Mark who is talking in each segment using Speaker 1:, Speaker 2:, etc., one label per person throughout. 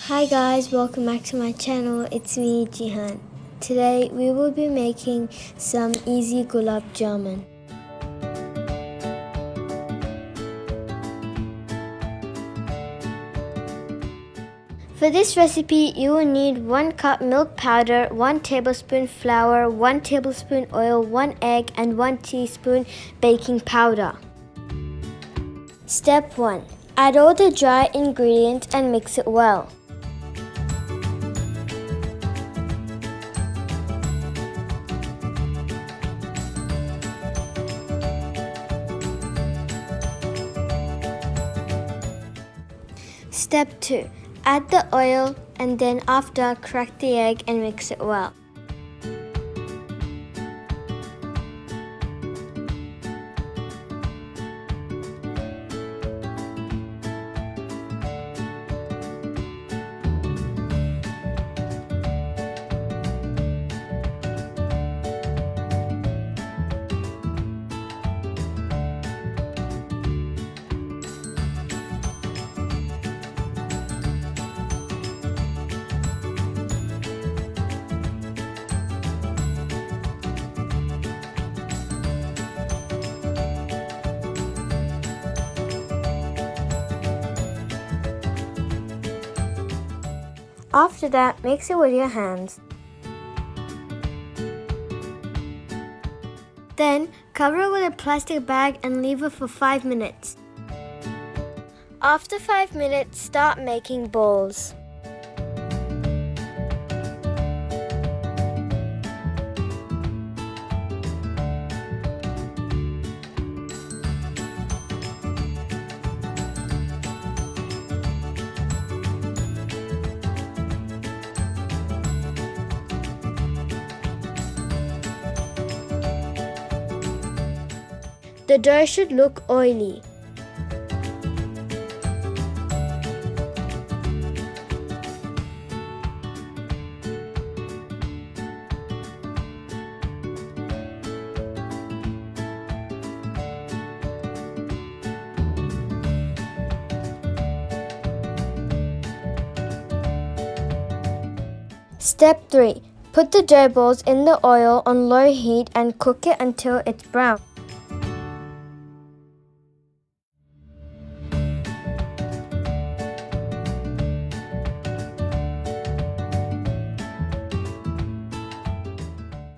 Speaker 1: Hi guys, welcome back to my channel. It's me, Jihan. Today we will be making some easy gulab jamun. For this recipe, you will need 1 cup milk powder, 1 tablespoon flour, 1 tablespoon oil, 1 egg, and 1 teaspoon baking powder. Step 1. Add all the dry ingredients and mix it well. Step 2. Add the oil and then after crack the egg and mix it well. After that, mix it with your hands. Then, cover it with a plastic bag and leave it for 5 minutes. After 5 minutes, start making balls. The dough should look oily. Step 3. Put the dough balls in the oil on low heat and cook it until it's brown.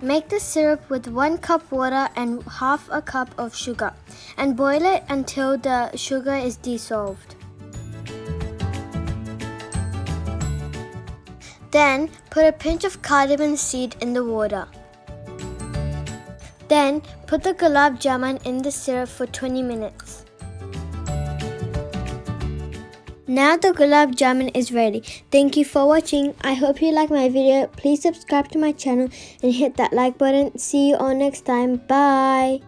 Speaker 1: Make the syrup with 1 cup water and half a cup of sugar and boil it until the sugar is dissolved. Then put a pinch of cardamom seed in the water. Then put the gulab jamun in the syrup for 20 minutes. Now the gulab jamun is ready. Thank you for watching. I hope you like my video. Please subscribe to my channel and hit that like button. See you all next time. Bye.